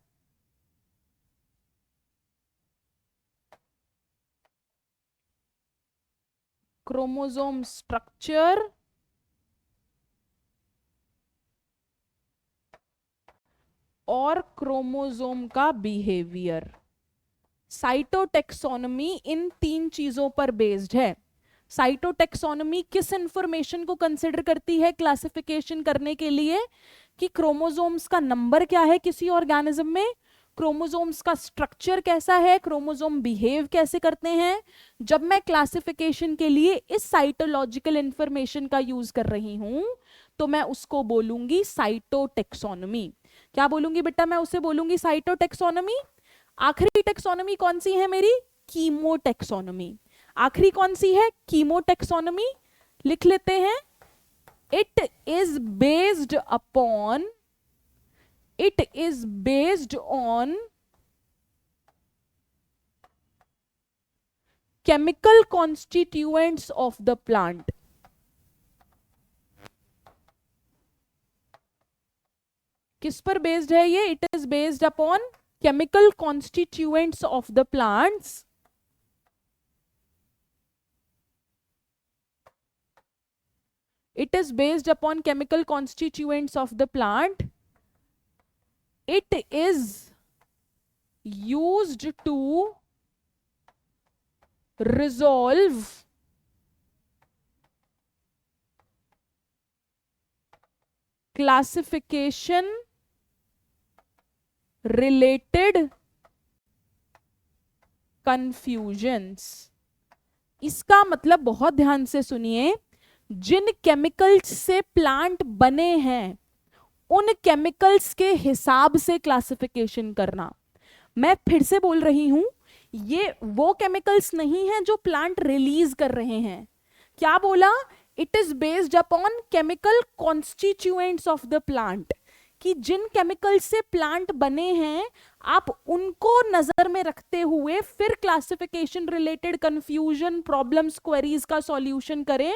क्रोमोसोम स्ट्रक्चर, और क्रोमोसोम का बिहेवियर। साइटोटेक्सोनोमी इन 3 चीजों पर बेस्ड है। साइटोटेक्सोनॉमी किस इंफॉर्मेशन को कंसिडर करती है क्लासिफिकेशन करने के लिए? कि क्रोमोसोम्स का नंबर क्या है किसी ऑर्गेनिज्म में, क्रोमोसोम्स का स्ट्रक्चर कैसा है, क्रोमोसोम बिहेव कैसे करते हैं। जब मैं क्लासिफिकेशन के लिए इस साइटोलॉजिकल इंफॉर्मेशन का यूज कर रही हूं तो मैं उसको बोलूंगी साइटोटेक्सोनॉमी। क्या बोलूंगी बेटा? मैं उसे बोलूंगी साइटोटेक्सोनॉमी। आखिरी टेक्सोनॉमी कौन सी है मेरी? कीमोटेक्सोनॉमी। आखिरी कौन सी है? कीमोटेक्सोनॉमी। लिख लेते हैं। It is based upon, it is based on chemical constituents of the plant. किस पर बेस्ड है ये? it is based upon chemical constituents of the plants. It is based upon chemical constituents of the plant. It is used to resolve classification related confusions. इसका मतलब बहुत ध्यान से सुनिए, जिन केमिकल्स से प्लांट बने हैं उन केमिकल्स के हिसाब से क्लासिफिकेशन करना। मैं फिर से बोल रही हूं, ये वो केमिकल्स नहीं है जो प्लांट रिलीज कर रहे हैं। क्या बोला? It is based upon chemical constituents of the plant, कि जिन केमिकल्स से प्लांट बने हैं आप उनको नजर में रखते हुए फिर classification related confusion, problems, queries का सॉल्यूशन करें,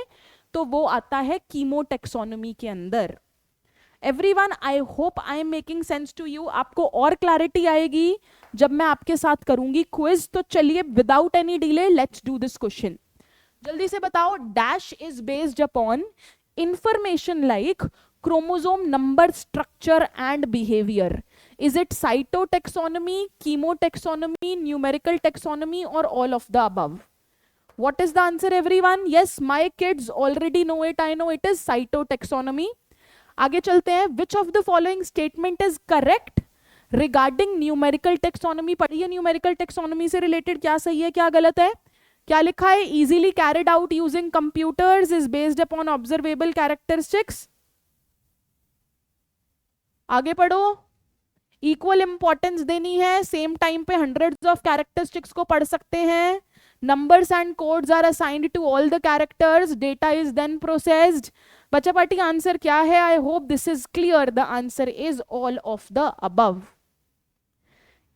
तो वो आता है कीमोटेक्सोनॉमी के अंदर। Everyone, I hope I am making sense to you. आपको और क्लैरिटी आएगी जब मैं आपके साथ करूंगी क्विज। तो चलिए without any delay let's do this question. जल्दी से बताओ, dash is based upon information like chromosome number, structure and behaviour. Is it cytotaxonomy, chemotaxonomy, numerical taxonomy और all of the above? What is the answer everyone? Yes, my kids already know it. I know it is cytotaxonomy. आगे चलते हैं। Which of the following statement is correct regarding numerical taxonomy? पढ़िए numerical taxonomy से related क्या सही है क्या गलत है। क्या लिखा है? easily carried out using computers, is based upon observable characteristics. आगे पढ़ो। इक्वल इंपॉर्टेंस देनी है, सेम टाइम पे हंड्रेड्स ऑफ कैरेक्टरिस्टिक्स को पढ़ सकते हैं। numbers and codes are assigned to all the characters, data is then processed. बच्चा पार्टी आंसर क्या है? I hope this is clear. The answer is all of the above.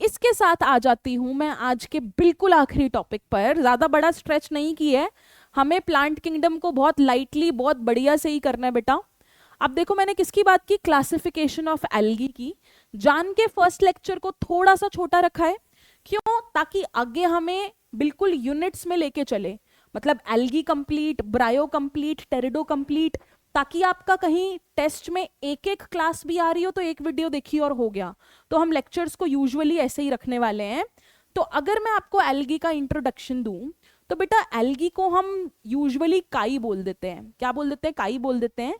इसके साथ आ जाती हूं मैं आज के बिल्कुल आखिरी टॉपिक पर। ज्यादा बड़ा स्ट्रेच नहीं किया है, हमें प्लांट किंगडम को बहुत लाइटली, बहुत बढ़िया से ही करना है बेटा। अब देखो, मैंने किसकी बात की? क्लासिफिकेशन ऑफ एल्गी की। जान के फर्स्ट लेक्चर को थोड़ा सा छोटा रखा है, क्यों? ताकि आगे हमें बिल्कुल यूनिट्स में लेके चले, मतलब एल्गी कंप्लीट, ब्रायो कंप्लीट, टेरिडो कंप्लीट, ताकि आपका कहीं टेस्ट में एक एक क्लास भी आ रही हो तो एक वीडियो देखी और हो गया। तो हम लेक्चर्स को यूजुअली ऐसे ही रखने वाले हैं। तो अगर मैं आपको एल्गी का इंट्रोडक्शन दूं तो बेटा एल्गी को हम यूजुअली काई बोल देते हैं। क्या बोल देते हैं? काई बोल देते हैं।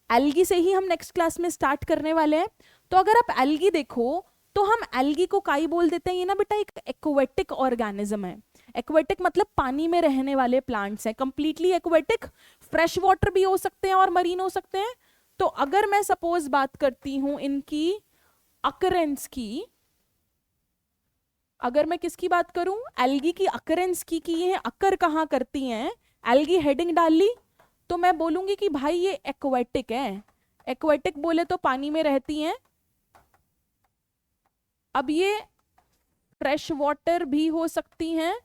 एल्गी से ही हम नेक्स्ट क्लास में स्टार्ट करने वाले हैं। तो अगर आप एल्गी देखो तो हम एल्गी को काई बोल देते हैं। ये ना बेटा एक एक्वेटिक ऑर्गेनिज्म है। एक्वेटिक मतलब पानी में रहने वाले प्लांट्स हैं, कंप्लीटली एक्वेटिक। फ्रेश वाटर भी हो सकते हैं और मरीन हो सकते हैं। तो अगर मैं सपोज बात करती हूं इनकी अकरेंस की, अगर मैं किसकी बात करूं? एल्गी की अकरेंस की, कि ये अकर कहां करती हैं, एल्गी हेडिंग डाल ली, तो मैं बोलूंगी कि भाई ये एक्वेटिक है। एक्वेटिक बोले तो पानी में रहती हैं। अब ये फ्रेश वाटर भी हो सकती हैं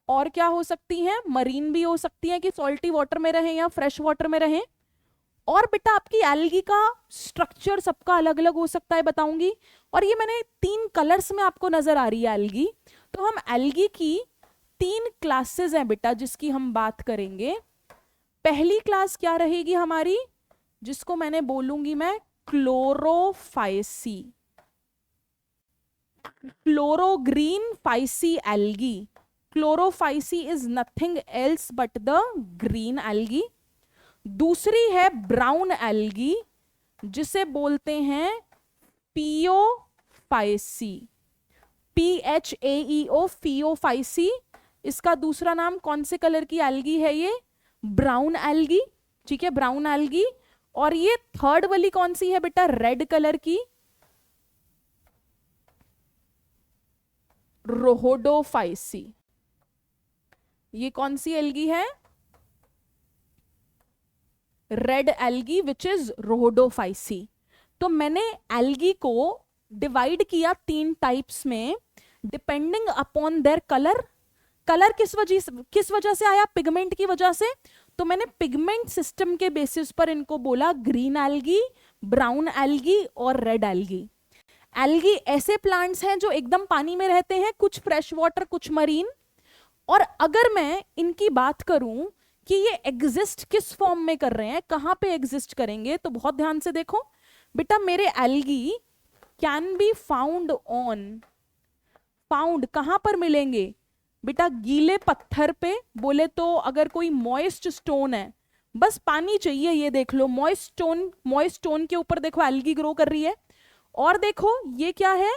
और क्या हो सकती हैं? मरीन भी हो सकती हैं, कि सॉल्टी वाटर में रहें या फ्रेश वाटर में रहें। और बेटा आपकी एल्गी का स्ट्रक्चर सबका अलग अलग हो सकता है, बताऊंगी। और ये मैंने 3 कलर्स में आपको नजर आ रही है एल्गी। तो हम एल्गी की 3 क्लासेस हैं बेटा जिसकी हम बात करेंगे। पहली क्लास क्या रहेगी हमारी? जिसको मैंने बोलूंगी मैं chloro green phyceae algae. Chlorophyceae is nothing else but the green algae. दूसरी है ब्राउन एल्गी जिसे बोलते हैं पियोफाइसी, PHAEO, फियोफाइसी। इसका दूसरा नाम कौन से कलर की एल्गी है? ये ब्राउन एल्गी, ठीक है, ब्राउन एल्गी। और ये थर्ड वाली कौन सी है बेटा? रेड कलर की, रोहोडोफाइसी। ये कौन सी एल्गी है? Red algae which is rhodophyceae. तो मैंने एल्गी को डिवाइड किया 3 टाइप्स में depending upon their colour. Colour किस वजह से आया? पिगमेंट की वजह से। तो मैंने पिगमेंट सिस्टम के बेसिस पर इनको बोला ग्रीन एल्गी, ब्राउन एल्गी और रेड एल्गी। एल्गी ऐसे प्लांट्स हैं जो एकदम पानी में रहते हैं, कुछ फ्रेश वाटर कुछ मरीन। और अगर मैं इनकी बात करूं कि ये एग्जिस्ट किस फॉर्म में कर रहे हैं, कहां पे एग्जिस्ट करेंगे, तो बहुत ध्यान से देखो बेटा। मेरे एल्गी कैन बी फाउंड कहां पर मिलेंगे बेटा? गीले पत्थर पे। बोले तो अगर कोई मॉइस्ट स्टोन है, बस पानी चाहिए, ये देख लो मॉइस्ट स्टोन के ऊपर देखो एल्गी ग्रो कर रही है। और देखो ये क्या है?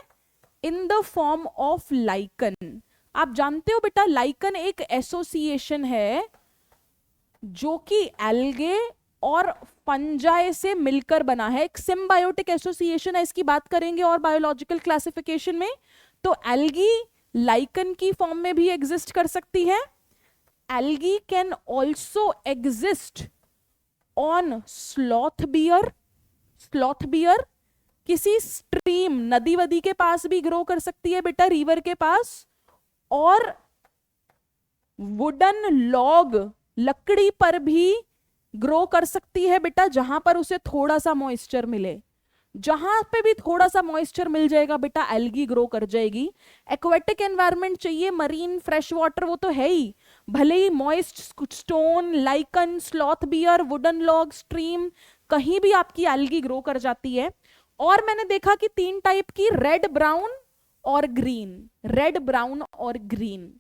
In the form of lichen. आप जानते हो बेटा लाइकन एक एसोसिएशन है जो कि एल्गे और फंजाई से मिलकर बना है, एक सिम्बायोटिक एसोसिएशन है। इसकी बात करेंगे और बायोलॉजिकल क्लासिफिकेशन में। तो एल्गी लाइकन की फॉर्म में भी एग्जिस्ट कर सकती है। Algae can also exist on sloth bear, किसी स्ट्रीम, नदी वदी के पास भी ग्रो कर सकती है बेटा, रिवर के पास। और वुडन लॉग, लकड़ी पर भी ग्रो कर सकती है बेटा, जहां पर उसे थोड़ा सा मॉइस्चर मिले। जहां पे भी थोड़ा सा मॉइस्चर मिल जाएगा बेटा एल्गी ग्रो कर जाएगी। एक्वेटिक एनवायरनमेंट चाहिए, मरीन, फ्रेश वाटर, वो तो है ही। भले ही moist stone, lichen, sloth bear, wooden log, stream, कहीं भी आपकी एल्गी ग्रो कर जाती है। और मैंने देखा कि 3 टाइप की, रेड, ब्राउन और ग्रीन। रेड, ब्राउन और ग्रीन,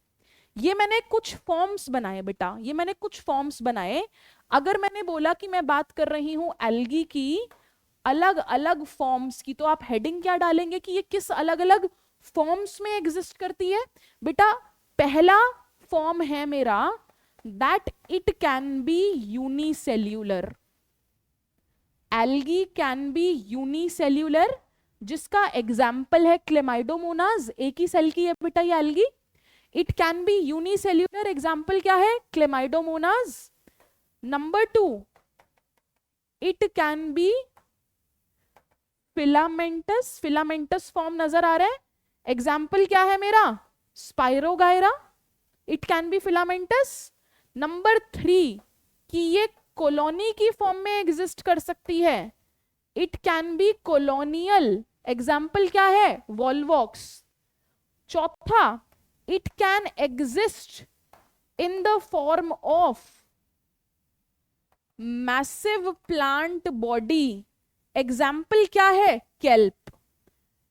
ये मैंने कुछ फॉर्म्स बनाए बेटा, ये मैंने कुछ फॉर्म्स बनाए। अगर मैंने बोला कि मैं बात कर रही हूं एल्गी की अलग अलग फॉर्म्स की, तो आप हेडिंग क्या डालेंगे कि ये किस अलग अलग फॉर्म्स में एग्जिस्ट करती है? बेटा पहला फॉर्म है मेरा that it can be unicellular. Algae can be unicellular, जिसका एग्जाम्पल है क्लेमाइडोमोनाज। एक ही सेल की है बेटा ये algae. It can be unicellular, example क्या है? क्लेमाइडोमोनाज। Number 2, it can be filamentous. Filamentous form नजर आ रहा है, एग्जाम्पल क्या है मेरा? Spirogyra. It can be filamentous. Number 3, कि ये कॉलोनी की फॉर्म में एग्जिस्ट कर सकती है। It can be colonial, example क्या है? वॉल्वॉक्स। चौथा, it can exist in the form of massive plant body, example क्या है? केल्प।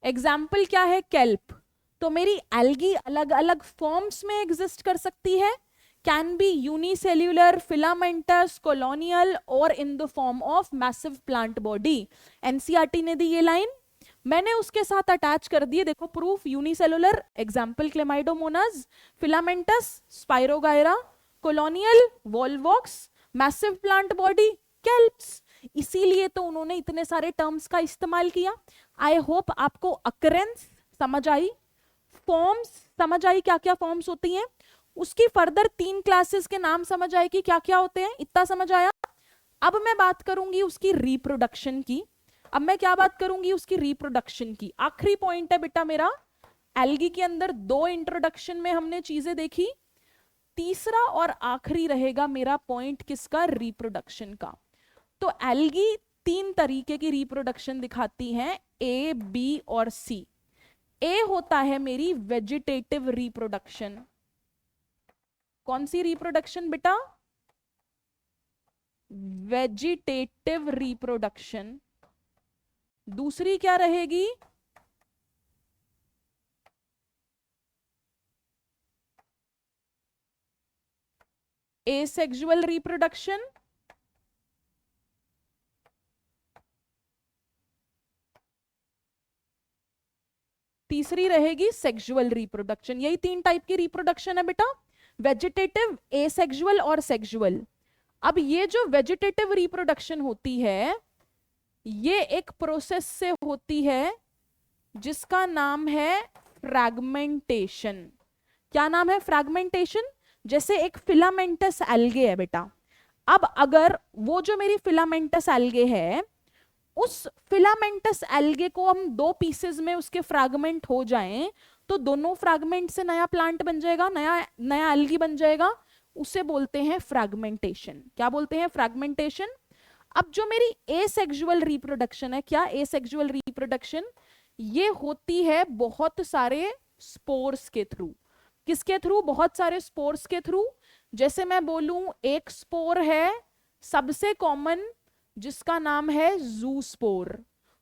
एग्जाम्पल क्या है? केल्प। तो मेरी एल्गी अलग अलग फॉर्म्स में एग्जिस्ट कर सकती है, can be unicellular, filamentous, colonial और in the form of massive plant body. NCERT ने दी ये लाइन, मैंने उसके साथ अटैच कर दिए, देखो proof. Unicellular, example Chlamydomonas, filamentous Spirogyra, colonial Volvox, massive plant body kelps. इसीलिए तो उन्होंने इतने सारे टर्म्स का इस्तेमाल किया। आई होप आपको अकरेंस समझ आई, फॉर्म्स समझ आई, क्या क्या फॉर्म्स होती हैं। उसकी फर्दर 3 क्लासेस के नाम समझ आए कि क्या क्या होते हैं, इतना समझ आया। अब मैं बात करूंगी उसकी रिप्रोडक्शन की। अब मैं क्या बात करूंगी? उसकी रिप्रोडक्शन की। आखिरी पॉइंट है बेटा मेरा, एल्गी के अंदर 2 इंट्रोडक्शन में हमने चीजें देखी, तीसरा और आखिरी रहेगा मेरा पॉइंट किसका? रिप्रोडक्शन का। तो एल्गी 3 तरीके की रिप्रोडक्शन दिखाती हैं, ए, बी और सी। ए होता है मेरी वेजिटेटिव रिप्रोडक्शन। कौन सी रिप्रोडक्शन बेटा? Vegetative reproduction. दूसरी क्या रहेगी? एसेक्सुअल रिप्रोडक्शन, तीसरी रहेगी सेक्सुअल रिप्रोडक्शन। यही 3 टाइप की रिप्रोडक्शन है बेटा, वेजिटेटिव, एसेक्सुअल और सेक्सुअल। अब ये जो वेजिटेटिव रिप्रोडक्शन होती है, ये एक प्रोसेस से होती है जिसका नाम है फ्रैगमेंटेशन। क्या नाम है? फ्रैगमेंटेशन। जैसे एक फिलामेंटस एल्गे है बेटा, अब अगर वो जो मेरी फिलामेंटस एल्गे है, उस फिलामेंटस एल्गे को हम 2 पीसेस में उसके फ्रैगमेंट हो जाएं, तो दोनों फ्रैगमेंट से नया प्लांट बन जाएगा, नया नया एल्गी बन जाएगा। उसे बोलते हैं फ्रैगमेंटेशन। क्या बोलते हैं? फ्रैगमेंटेशन। अब जो मेरी एसेक्सुअल रिप्रोडक्शन है, क्या एसेक्सुअल रिप्रोडक्शन? ये होती है बहुत सारे स्पोर्स के थ्रू। किसके थ्रू? बहुत सारे स्पोर्स के थ्रू। जैसे मैं बोलूं, एक स्पोर है सबसे कॉमन, जिसका नाम है जू स्पोर।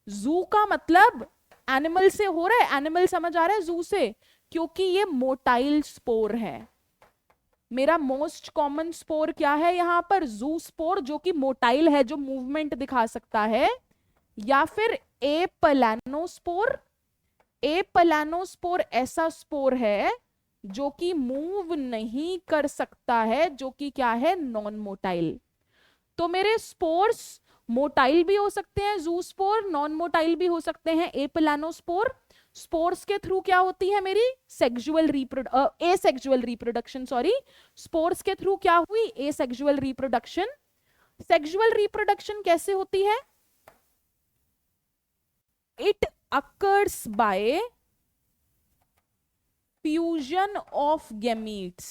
जू का मतलब एनिमल से हो रहा है, एनिमल समझ आ रहा है जू से, क्योंकि ये मोटाइल स्पोर है। मेरा मोस्ट कॉमन स्पोर क्या है यहां पर? जू स्पोर, जो कि मोटाइल है, जो मूवमेंट दिखा सकता है। या फिर ए पलानोस्पोर। ए पलानोस्पोर ऐसा स्पोर है जो कि मूव नहीं कर सकता है, जो कि क्या है? Non motile. तो मेरे स्पोर्स मोटाइल भी हो सकते हैं, जू स्पोर, नॉन मोटाइल भी हो सकते हैं, ए पलानोस्पोर। स्पोर्स के थ्रू क्या होती है मेरी? Sexual asexual reproduction, sorry. Spores के थ्रू क्या हुई? Asexual reproduction. सेक्सुअल रिप्रोडक्शन कैसे होती है? It occurs by fusion of gametes.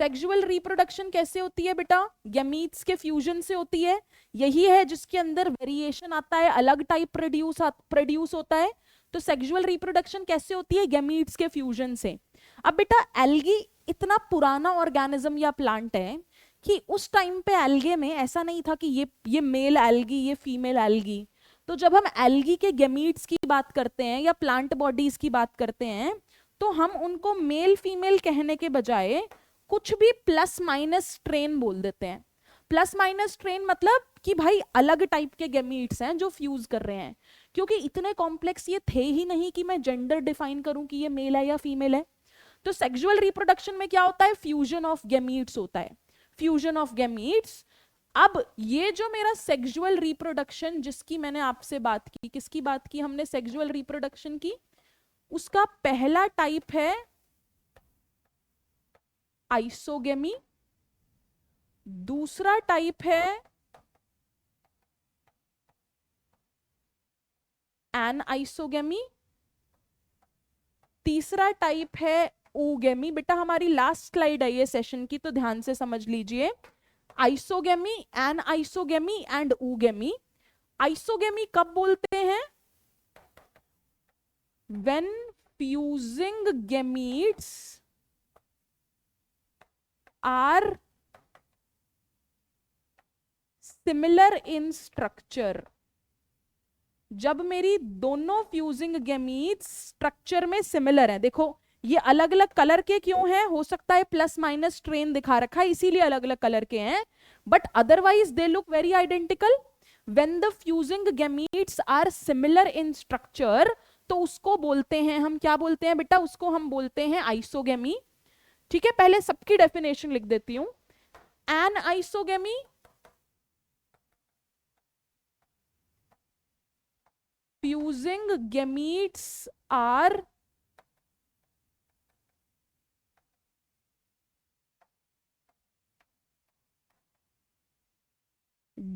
Sexual reproduction कैसे होती है बेटा? गैमीट्स के फ्यूजन से होती है। यही है जिसके अंदर वेरिएशन आता है, अलग टाइप प्रोड्यूस होता है। तो सेक्सुअल रिप्रोडक्शन कैसे होती है? गैमीट्स के फ्यूजन से। अब बेटा, एल्गी इतना पुराना ऑर्गेनिज्म या प्लांट है कि उस टाइम पे एल्गे में ऐसा नहीं था कि ये मेल एल्गी, ये फीमेल एल्गी। तो जब हम एल्गी के गैमीट्स की बात करते हैं या प्लांट बॉडीज की बात करते हैं, तो हम उनको मेल फीमेल कहने के बजाय कुछ भी प्लस माइनस स्ट्रेन बोल देते हैं। प्लस माइनस स्ट्रेन मतलब कि भाई अलग टाइप के गैमीट्स हैं जो फ्यूज कर रहे हैं, क्योंकि इतने कॉम्प्लेक्स ये थे ही नहीं कि मैं जेंडर डिफाइन करूं कि ये मेल है या फीमेल है। तो सेक्सुअल रिप्रोडक्शन में क्या होता है? फ्यूजन ऑफ गैमीट्स होता है, फ्यूजन ऑफ गैमीट्स। अब ये जो मेरा सेक्सुअल रिप्रोडक्शन जिसकी मैंने आपसे बात की, किसकी बात की हमने सेक्सुअल रिप्रोडक्शन की? उसका पहला टाइप है आइसोगेमी, दूसरा टाइप है एनआइसोगेमी, तीसरा टाइप है ooगेमी। बेटा हमारी लास्ट स्लाइड है ये सेशन की, तो ध्यान से समझ लीजिए। Isogamy, anisogamy and oogamy. Isogamy कब बोलते हैं? When fusing gametes are similar in structure. जब मेरी दोनों फ्यूजिंग गैमीट्स स्ट्रक्चर में सिमिलर है। देखो ये अलग अलग कलर के क्यों हैं? हो सकता है प्लस माइनस स्ट्रेन दिखा रखा है इसीलिए अलग अलग कलर के हैं, but otherwise they look very identical. When the fusing gametes are similar in structure, तो उसको बोलते हैं हम, क्या बोलते हैं बेटा? उसको हम बोलते हैं आइसोगेमी। ठीक है, पहले सबकी डेफिनेशन लिख देती हूं। Anisogamy, fusing gametes are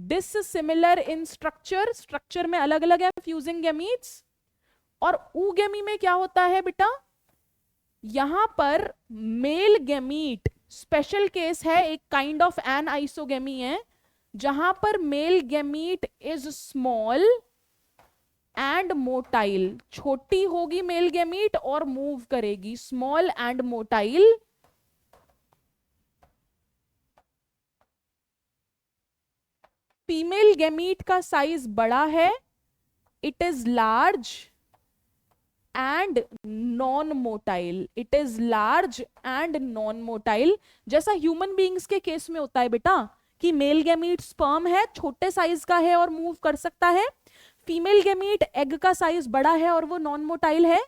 dissimilar in structure, structure में अलग अलग है फ्यूजिंग गैमीट्स। और ooगेमी में क्या होता है बेटा? यहां पर मेल गैमीट स्पेशल केस है, एक काइंड ऑफ एन आइसोगेमी है, जहां पर male gamete is small and motile. छोटी होगी मेल गैमीट और मूव करेगी, small and motile. Female gamete का साइज बड़ा है, it is large and non motile, it is large and non motile. जैसा ह्यूमन बीइंग्स के केस में होता है बेटा कि मेल गैमीट स्पर्म है, छोटे साइज का है और मूव कर सकता है, फीमेल गैमीट एग का साइज बड़ा है और वो नॉन मोटाइल है।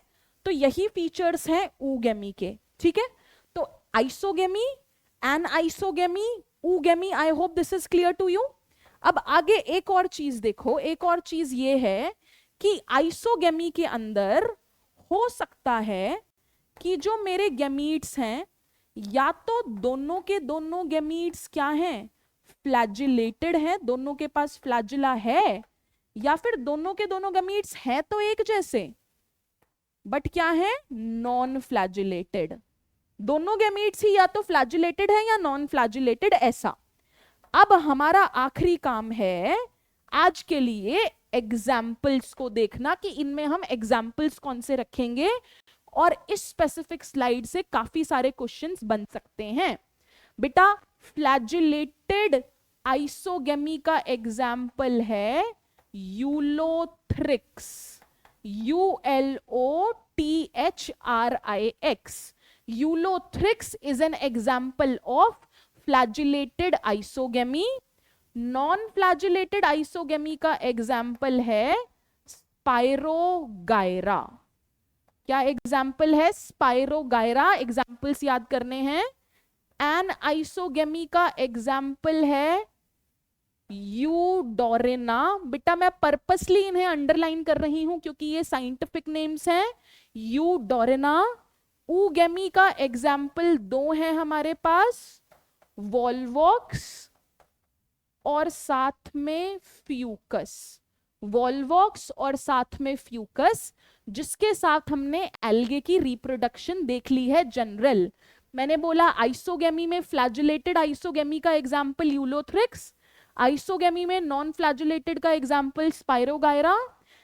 तो यही फीचर्स हैं oogammy के, ठीक है। तो isogamy, anisogamy, oogammy, I hope this is clear to you. अब आगे एक और चीज देखो, एक और चीज ये है कि आइसोगेमी के अंदर हो सकता है कि जो मेरे गैमीट्स हैं या तो दोनों के दोनों गैमीट्स क्या हैं, फ्लैजिलेटेड हैं, दोनों के पास फ्लैजिला है, या फिर दोनों के दोनों गैमीट्स हैं तो एक जैसे बट क्या है, नॉन फ्लैजिलेटेड। दोनों गैमीट्स ही या तो फ्लैजिलेटेड है या नॉन फ्लैजिलेटेड, ऐसा। अब हमारा आखिरी काम है आज के लिए एग्जाम्पल्स को देखना कि इनमें हम एग्जाम्पल्स कौन से रखेंगे, और इस स्पेसिफिक स्लाइड से काफी सारे क्वेश्चंस बन सकते हैं। बेटा फ्लैजिलेटेड आइसोगेमी का एग्जाम्पल है Ulothrix, ULOTHRIX। Ulothrix is an example of flagellated isogamy. Non flagellated isogamy का एग्जाम्पल है स्पाइरोगायरा। क्या एग्जाम्पल है, स्पाइरोगायरा। एग्जाम्पल्स याद करने हैं। एन आइसोगेमी का एग्जाम्पल है यूडोरेना। बेटा मैं पर्पसली इन्हें अंडरलाइन कर रही हूं क्योंकि ये साइंटिफिक नेम्स हैं, यूडोरेना। oogammy का एग्जाम्पल दो है हमारे पास, वॉल्वॉक्स और साथ में फ्यूकस। वॉल्वॉक्स और साथ में फ्यूकस, जिसके साथ हमने एल्गे की रिप्रोडक्शन देख ली है जनरल। मैंने बोला आइसोगेमी में फ्लैजिलेटेड आइसोगेमी का एग्जाम्पल यूलोथ्रिक्स, आइसोगेमी में नॉन फ्लैजिलेटेड का एग्जाम्पल स्पाइरोगायरा,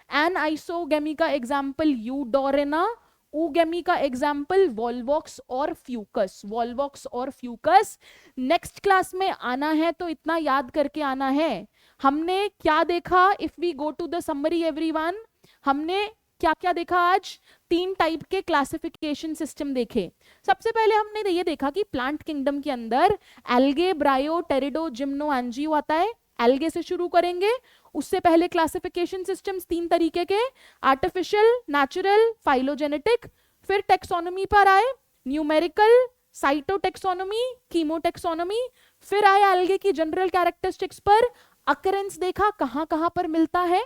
एन आइसोगेमी का एग्जाम्पल यूडोरेना, oogammy का एग्जाम्पल वॉल्वॉक्स और फ्यूकस। वॉल्वॉक्स और फ्यूकस नेक्स्ट क्लास में आना है तो इतना याद करके आना है। हमने क्या देखा, if we go to the summary everyone, हमने क्या क्या देखा आज, 3 टाइप के क्लासिफिकेशन सिस्टम देखे। सबसे पहले हमने ये देखा कि प्लांट किंगडम के अंदर एल्गे, ब्रायो, टेरिडो, जिम्नो, एंजियो आता है। एल्गे से शुरू करेंगे। उससे पहले क्लासिफिकेशन सिस्टम्स 3 तरीके के, आर्टिफिशियल, नेचुरल, फाइलोजेनेटिक। फिर टेक्सोनोमी पर आए, न्यूमेरिकल, साइटोटेक्सोनोमी, कीमोटेक्सोनोमी। फिर आए एल्गे की जनरल कैरेक्टरिस्टिक्स पर, अकरेंस देखा कहां कहां पर मिलता है,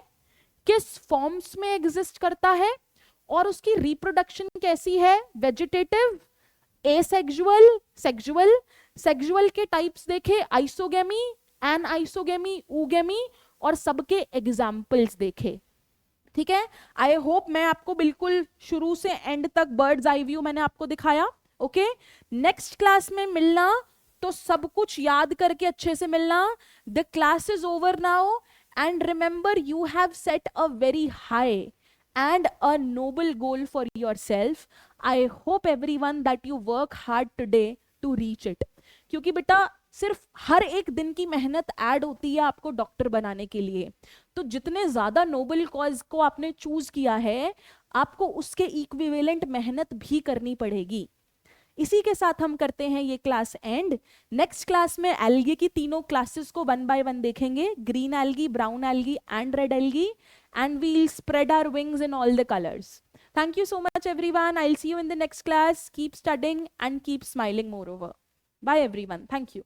किस फॉर्म्स में एग्जिस्ट करता है, और उसकी रिप्रोडक्शन कैसी है, वेजिटेटिव, एसेक्सुअल, सेक्सुअल। सेक्सुअल के टाइप्स देखे, आइसोगेमी, एनाइसोगेमी, oogammy, और सबके एग्जाम्पल्स देखे। ठीक है, आई होप मैं आपको बिल्कुल शुरू से एंड तक बर्ड्स आई व्यू मैंने आपको दिखाया। ओके, नेक्स्ट क्लास में मिलना तो सब कुछ याद करके अच्छे से मिलना। The class is over now and remember you have set a very high and a noble goal for yourself. I hope everyone that you work hard today to reach it. क्योंकि बेटा सिर्फ हर एक दिन की मेहनत ऐड होती है आपको डॉक्टर बनाने के लिए, तो जितने ज्यादा नोबल कॉज को आपने चूज किया है आपको उसके इक्विवेलेंट मेहनत भी करनी पड़ेगी। इसी के साथ हम करते हैं ये क्लास एंड। नेक्स्ट क्लास में एल्गी की तीनों क्लासेस को 1 by 1 देखेंगे, green algae, brown algae and red algae, and we'll spread our wings in all the colors. Thank you so much everyone. I'll see you in the next class. Keep studying and keep smiling moreover. Bye everyone. Thank you.